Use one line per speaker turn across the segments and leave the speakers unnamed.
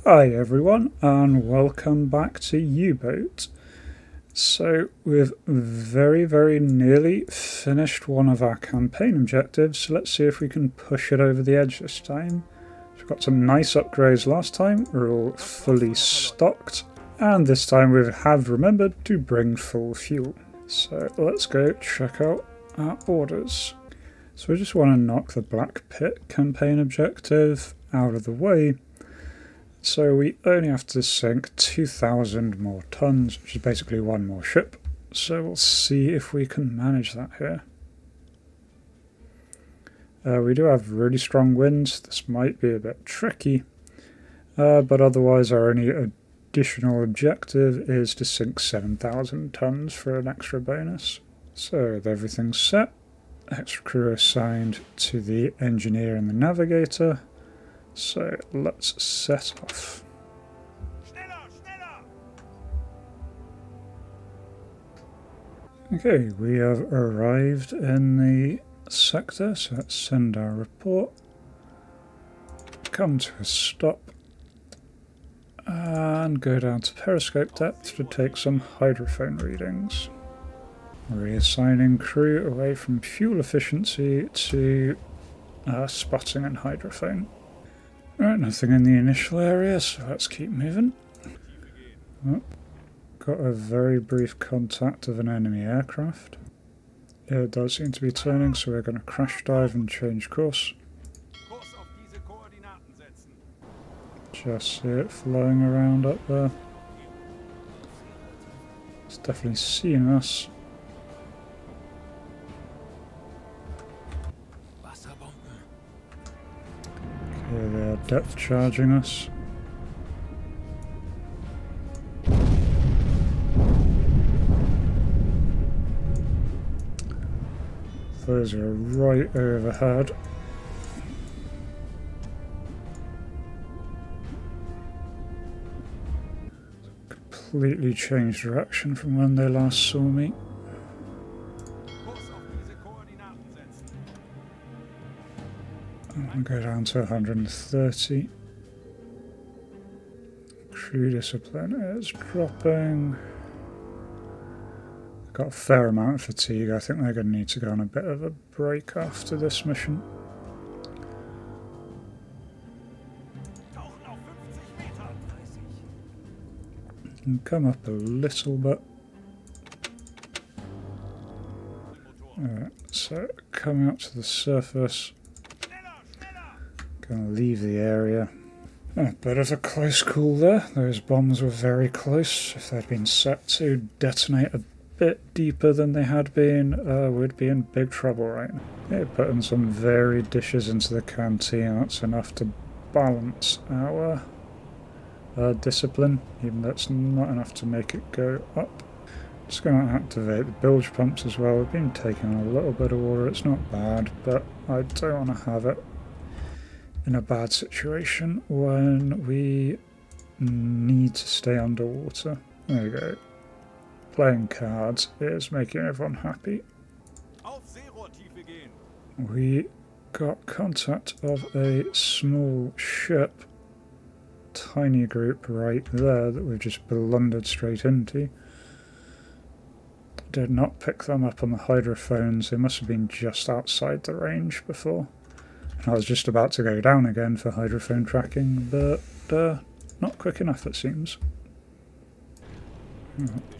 Hi everyone and welcome back to Uboat. So we've very nearly finished one of our campaign objectives, so let's see if we can push it over the edge this time. We've got some nice upgrades last time, we're all fully stocked, and this time we have remembered to bring full fuel. So let's go check out our orders. So we just want to knock the Black Pit campaign objective out of the way. So we only have to sink 2,000 more tons, which is basically one more ship. So we'll see if we can manage that here. We do have really strong winds. This might be a bit tricky, but otherwise our only additional objective is to sink 7,000 tons for an extra bonus. So with everything set, extra crew assigned to the engineer and the navigator. So let's set off. Okay, we have arrived in the sector, so let's send our report. Come to a stop and go down to periscope depth to take some hydrophone readings. Reassigning crew away from fuel efficiency to spotting and hydrophone. Right, nothing in the initial area, so let's keep moving. Oh, got a very brief contact of an enemy aircraft. It does seem to be turning, so we're going to crash dive and change course. Just see it flying around up there. It's definitely seeing us. Okay, they're depth charging us. Those are right overhead. Completely changed direction from when they last saw me. I'll go down to 130. Crew discipline is dropping. Got a fair amount of fatigue. I think they're going to need to go on a bit of a break after this mission. And come up a little bit. Alright, so coming up to the surface. Gonna leave the area. A bit of a close call there. Those bombs were very close. If they'd been set to detonate a bit deeper than they had been, we'd be in big trouble right now. Yeah, putting some varied dishes into the canteen, that's enough to balance our discipline, even though it's not enough to make it go up. Just going to activate the bilge pumps as well. We've been taking a little bit of water, it's not bad, but I don't want to have it in a bad situation when we need to stay underwater. There we go. Playing cards is making everyone happy. We got contact of a small ship, tiny group right there that we've just blundered straight into. Did not pick them up on the hydrophones, they must have been just outside the range before. I was just about to go down again for hydrophone tracking, but not quick enough it seems.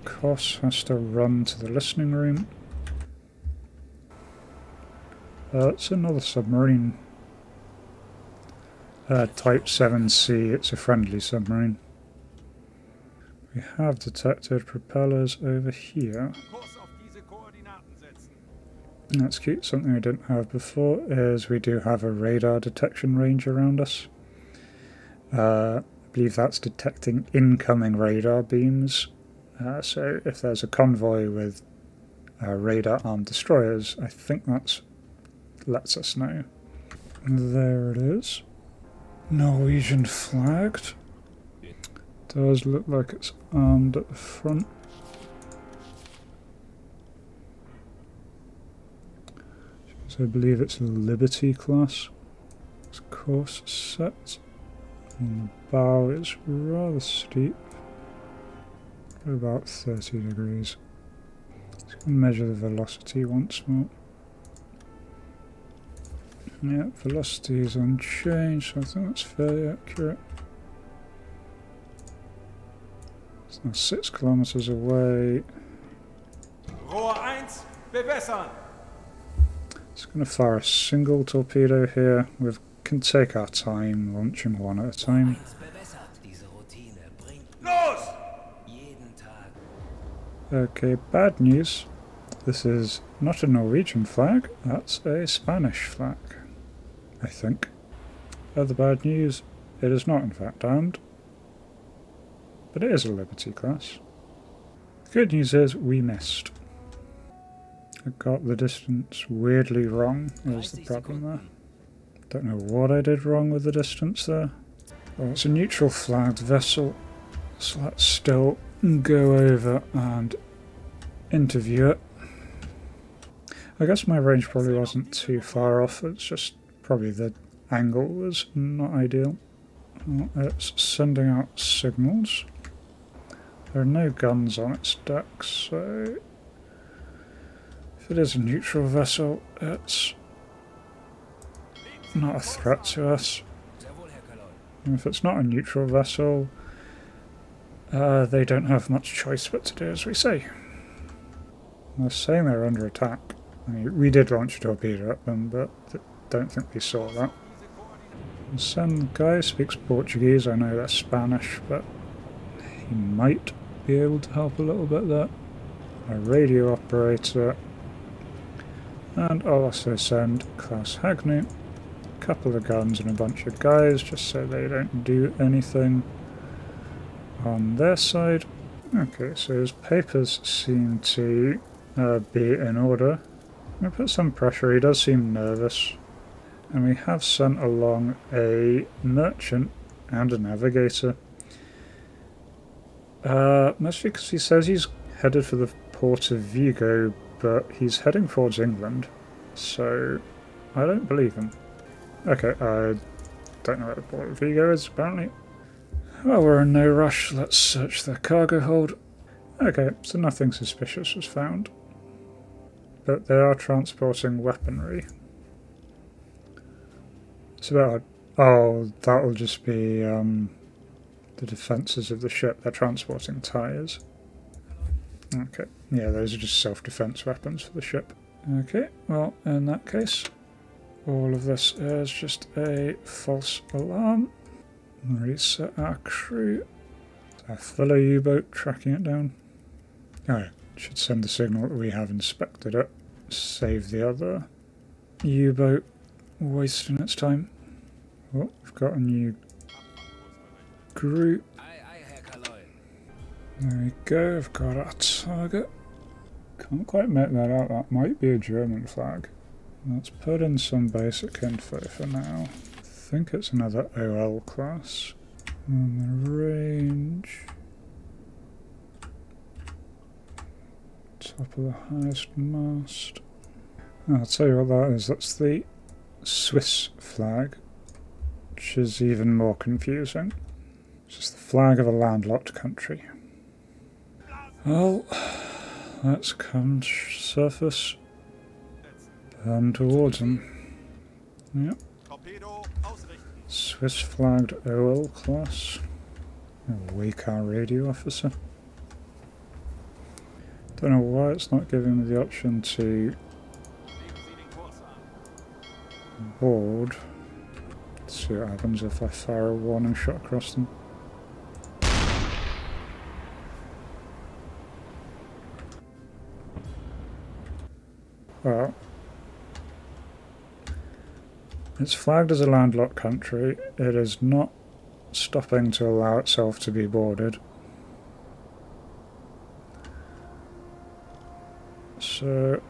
Koss has to run to the listening room. It's another submarine. Type 7C, it's a friendly submarine. We have detected propellers over here. That's cute. Something we didn't have before is we do have a radar detection range around us. I believe that's detecting incoming radar beams. So if there's a convoy with radar armed destroyers, I think that lets us know. There it is. Norwegian flagged. Does look like it's armed at the front. So I believe it's a Liberty class. It's course set. And the bow is rather steep, about 30 degrees. Let's go measure the velocity once more. Yeah, velocity is unchanged, so I think that's fairly accurate. It's now 6 kilometers away.
Rohr 1, bewässern!
It's going to fire a single torpedo here. We can take our time, launching one at a time.
Los!
Okay, bad news. This is not a Norwegian flag, that's a Spanish flag, I think. Other bad news, it is not in fact armed, but it is a Liberty class. The good news is we missed. I got the distance weirdly wrong, is the problem there. Don't know what I did wrong with the distance there. Well, it's a neutral flagged vessel, so let's still go over and interview it. I guess my range probably wasn't too far off, it's just probably the angle was not ideal. Well, it's sending out signals. There are no guns on its deck, so if it is a neutral vessel, it's not a threat to us. And if it's not a neutral vessel, they don't have much choice but to do as we say. They're saying they're under attack. I mean, we did launch a torpedo at them, but I don't think they saw that. Some guy speaks Portuguese. I know they're Spanish, but he might be able to help a little bit there. A radio operator. And I'll also send Klaus Hagney, a couple of guns and a bunch of guys, just so they don't do anything on their side. Okay, so his papers seem to be in order. I'm going to put some pressure, he does seem nervous. And we have sent along a merchant and a navigator. Mostly because he says he's headed for the port of Vigo, but he's heading towards England, so I don't believe him. Okay, I don't know where the port of Vigo is, apparently. Well, we're in no rush, let's search the cargo hold. Okay, so nothing suspicious was found. But they are transporting weaponry. It's about... oh, that'll just be the defences of the ship. They're transporting tyres. Okay, yeah, those are just self-defense weapons for the ship. Okay, well, in that case, all of this is just a false alarm. Reset our crew. Our fellow U-boat tracking it down. Oh, it should send the signal that we have inspected it. Save the other U-boat wasting its time. Oh, we've got a new group. There we go, I've got our target. Can't quite make that out, that might be a German flag. Let's put in some basic info for now. I think it's another OL class. And the range. Top of the highest mast. I'll tell you what that is, that's the Swiss flag, which is even more confusing. It's just the flag of a landlocked country. Well, let's come surface and towards them. Yep. Swiss flagged OL class. Wake our radio officer. Don't know why it's not giving me the option to board. Let's see what happens if I fire a warning shot across them. Well, it's flagged as a landlocked country. It is not stopping to allow itself to be boarded. So,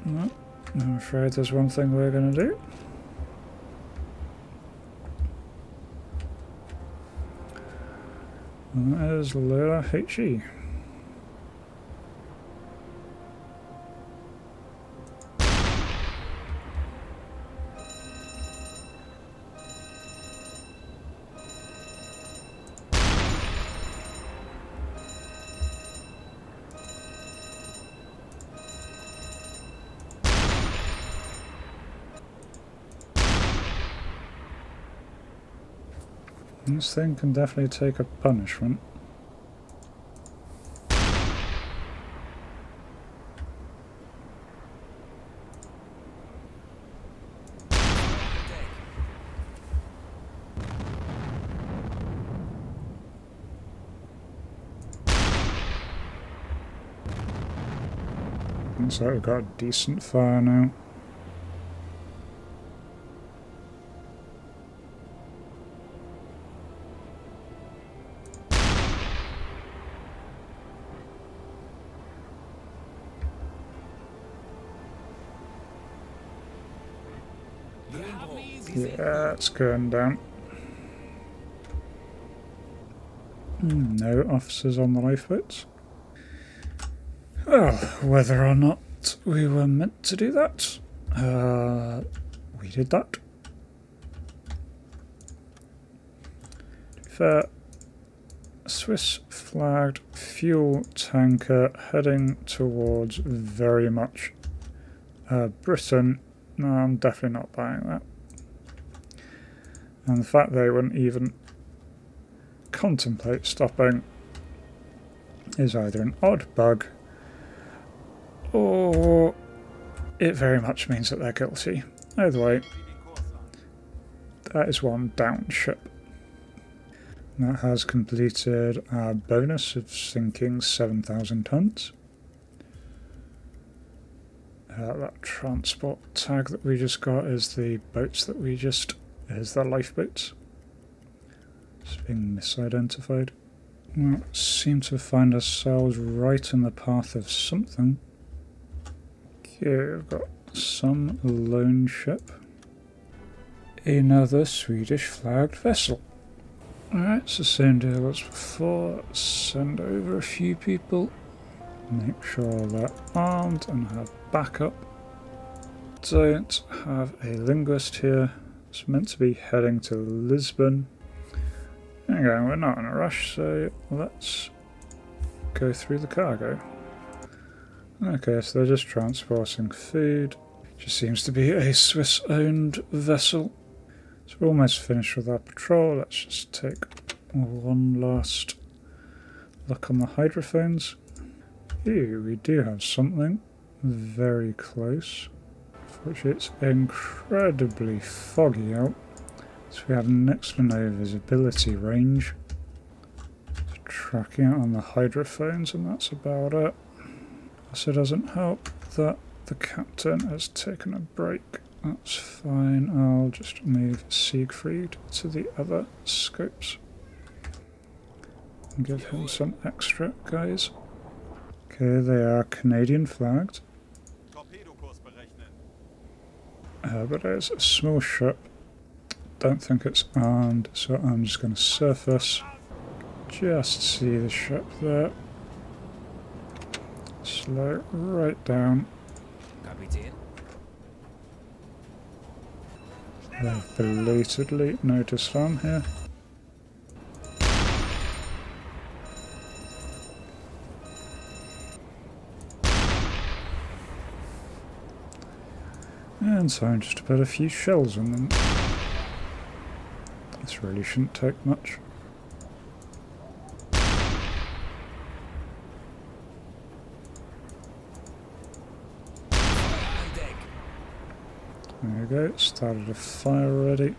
no, I'm afraid there's one thing we're going to do. And that is load our HE. This thing can definitely take a punishment. Looks like we've got a decent fire now. Yeah, it's going down. No officers on the lifeboats. Well, whether or not we were meant to do that, we did that. To be fair, Swiss flagged fuel tanker heading towards very much Britain. No, I'm definitely not buying that. And the fact they wouldn't even contemplate stopping is either an odd bug or it very much means that they're guilty. Either way, that is one down ship. That has completed our bonus of sinking 7,000 tons. That transport tag that we just got is the boats that we just... is the lifeboats. It's being misidentified. We seem to find ourselves right in the path of something. Okay, we've got some lone ship. Another Swedish flagged vessel. Alright, it's the same deal as before. Send over a few people. Make sure they're armed and have backup. Don't have a linguist here. It's meant to be heading to Lisbon. Again, we're not in a rush, so let's go through the cargo. Okay, so they're just transporting food. Just seems to be a Swiss-owned vessel. So we're almost finished with our patrol. Let's just take one last look on the hydrophones. Ooh, we do have something very close, which it's incredibly foggy out. So we have next to no visibility range. So tracking it on the hydrophones, and that's about it. Also doesn't help that the captain has taken a break. That's fine, I'll just move Siegfried to the other scopes and give him some extra guys. Okay, they are Canadian flagged. But it's a small ship. Don't think it's armed, so I'm just going to surface. Just see the ship there. Slow right down. They've belatedly noticed I'm here. And so I'm just to put a few shells on them. This really shouldn't take much. There we go, started a fire already.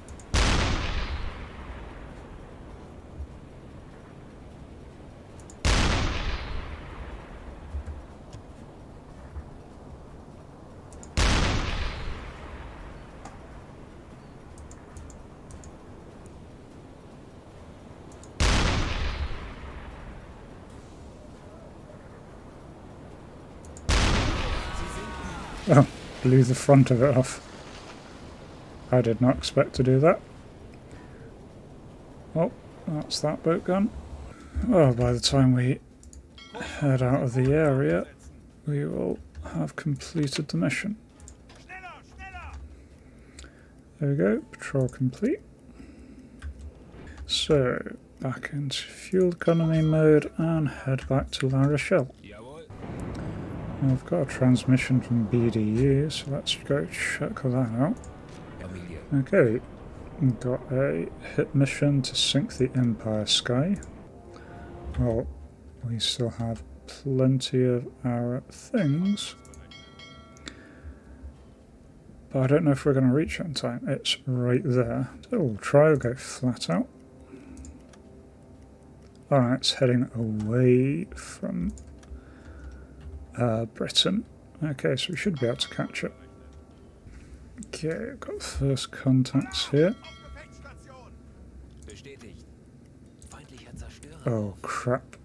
Oh, blew the front of it off. I did not expect to do that. Oh, that's that boat gone. Well, by the time we head out of the area, we will have completed the mission. There we go, patrol complete. So, back into fuel economy mode and head back to La Rochelle. I've got a transmission from BDU, so let's go check that out. Okay, Got a hit mission to sink the Empire Sky. Well, we still have plenty of our things. But I don't know if we're going to reach it in time. It's right there. So we'll try to go flat out. Alright, it's heading away from Britain. Okay, so we should be able to catch it. Okay, I've got first contacts here. Oh crap.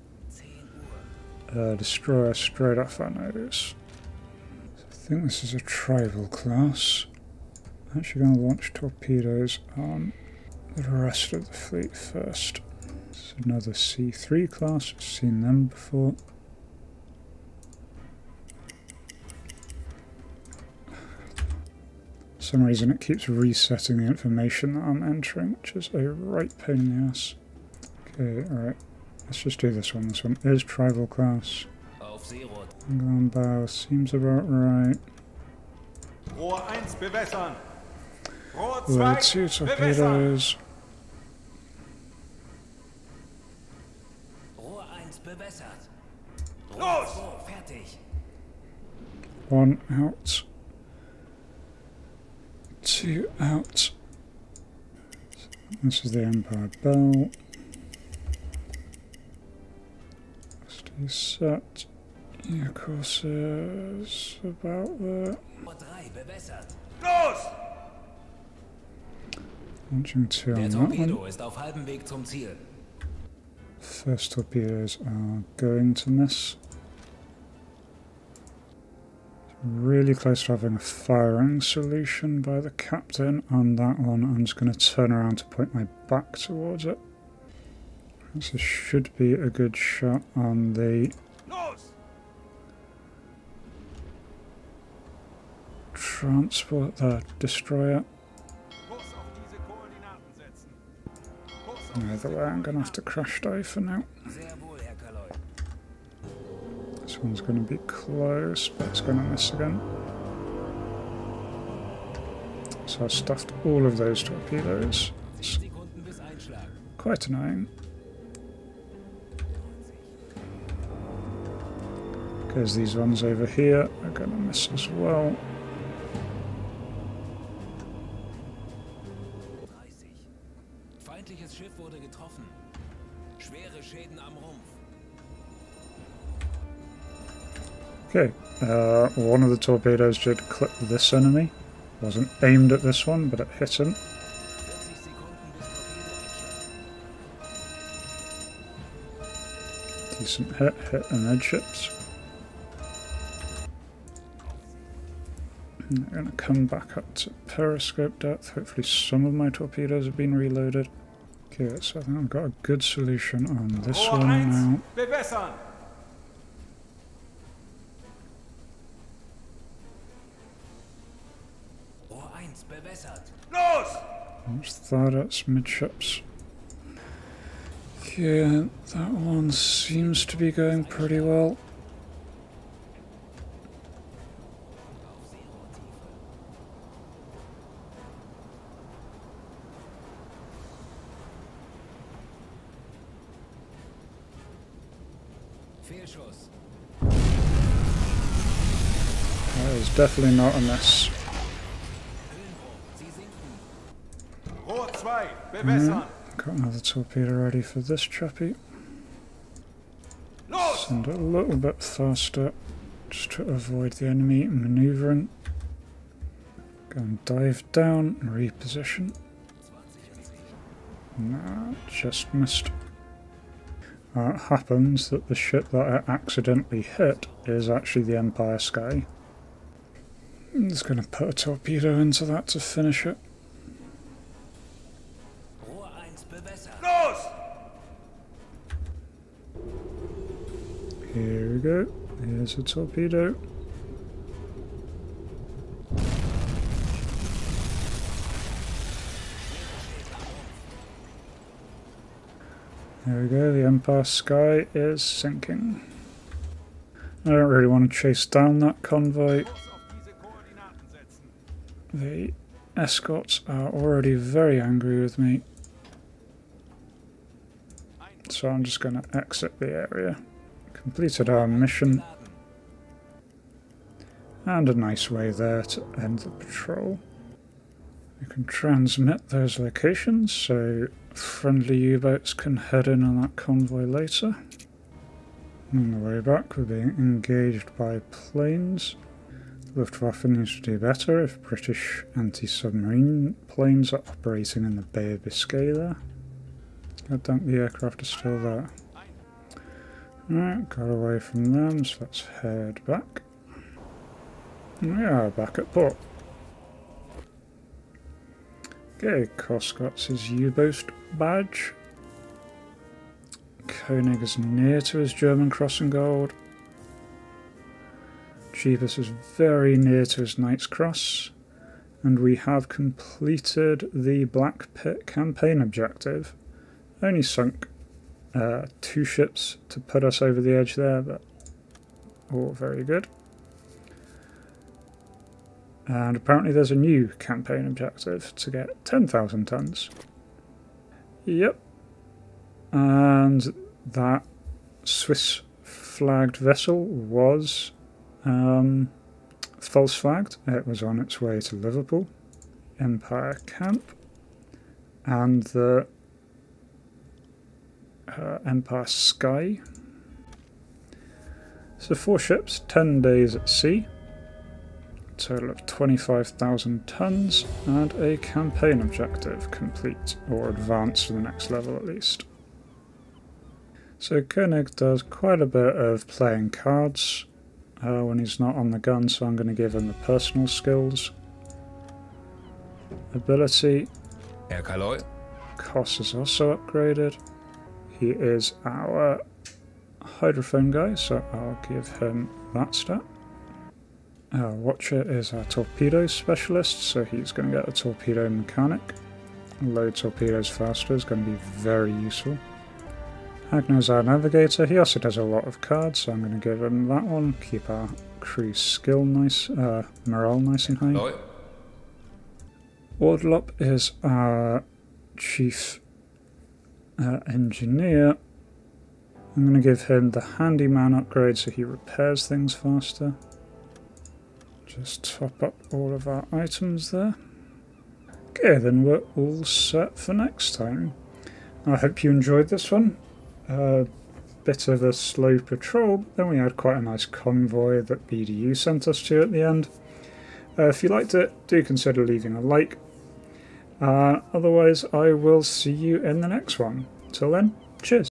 Destroyer straight off our nose. I think this is a tribal class. I'm actually going to launch torpedoes on the rest of the fleet first. This is another C3 class, I've seen them before. For some reason it keeps resetting the information that I'm entering, which is a right pain in the ass. Okay, alright. Let's just do this one. This one is tribal class. On bow seems about right.
Rohr 1 bewässern. Rohr 2
Load 2 torpedoes.
Rohr 1 bewässert.
Los!
2 fertig.
1 out. 2 out. This is the Empire Bell. Stay set. Yeah, courses about there.
Rohr 3 bewässert.
Los!
Launching 2 on
Der
that one.
Torpedo ist auf halbem Weg zum Ziel.
First torpedoes are going to miss. Really close to having a firing solution by the captain on that one. I'm just going to turn around to point my back towards it. This should be a good shot on the
Los!
transport, the destroyer.
Kurs auf diese Koordinaten setzen. Kurs auf
Either way, I'm going to have to crash dive for now.
Sehr wohl, Herr Kaloy.
This one's going to be close, but it's going to miss again. So I stuffed all of those torpedoes.
10 Sekunden bis Einschlag.
Quite annoying. Because these ones over here are going to miss as well.
30. Feindliches Schiff wurde getroffen. Schwere Schäden am Rumpf.
Okay, one of the torpedoes did clip this enemy. Wasn't aimed at this one, but it hit him.
40 Sekunden bis Torpedo-Einschlag.
Decent hit amidships. I'm going to come back up to periscope depth. Hopefully some of my torpedoes have been reloaded. Okay, so I think I've got a good solution on this
Rohr
one
1
now.
bewässern.
Rohr 1 bewässert.
Los!
What's that? That's midships. Okay, that one seems to be going pretty well.
Auf Seerohrtiefe. Fehlschuss.
That is definitely not a miss.
Höhenbruch. Sie sinken.
Rohr 2 bewässern.
Got another torpedo ready for this chappy.
Los!
Send it a little bit faster just to avoid the enemy manoeuvring. Go and dive down and reposition.
20
Nah, just missed. It happens that the ship that I accidentally hit is actually the Empire Sky. I'm just going to put a torpedo into that to finish it.
Rohr 1 bewässert.
Los!
Here we go. Here's a torpedo. There we go, the Empire Sky is sinking. I don't really want to chase down that convoy.
Kurs auf diese Koordinaten setzen.
The escorts are already very angry with me. So I'm just going to exit the area. Completed our mission. And a nice way there to end the patrol. We can transmit those locations so friendly U-boats can head in on that convoy later. On the way back we're being engaged by planes. Luftwaffe needs to do better if British anti-submarine planes are operating in the Bay of Biscay there. God damn, the aircraft are still there. Alright, got away from them, so let's head back. We are back at port. Okay, Koss got his U-boat badge. Koenig is near to his German Crossing Gold. Jeebus is very near to his Knight's Cross. And we have completed the Black Pit campaign objective. Only sunk 2 ships to put us over the edge there, but all very good. And apparently there's a new campaign objective to get 10,000 tons. Yep. And that Swiss flagged vessel was false flagged. It was on its way to Liverpool, Empire Camp, and the Empire Sky. So 4 ships, 10 days at sea. Total of 25,000 tons, and a campaign objective complete, or advanced to the next level at least. So Koenig does quite a bit of playing cards when he's not on the gun, so I'm going to give him the personal skills. Ability.
Herr Kaloy.
Koss is also upgraded. He is our hydrophone guy, so I'll give him that stat. Our Watcher is our torpedo specialist, so he's going to get a torpedo mechanic. Load torpedoes faster is going to be very useful. Hagnow's our navigator. He also does a lot of cards, so I'm going to give him that one. Keep our crew skill nice, morale nice and high. Wardlop is our chief engineer. I'm going to give him the handyman upgrade so he repairs things faster. Just top up all of our items there. Okay, then we're all set for next time. I hope you enjoyed this one. Bit of a slow patrol, but then we had quite a nice convoy that BDU sent us to at the end. If you liked it, do consider leaving a like. Otherwise, I will see you in the next one. Till then, cheers.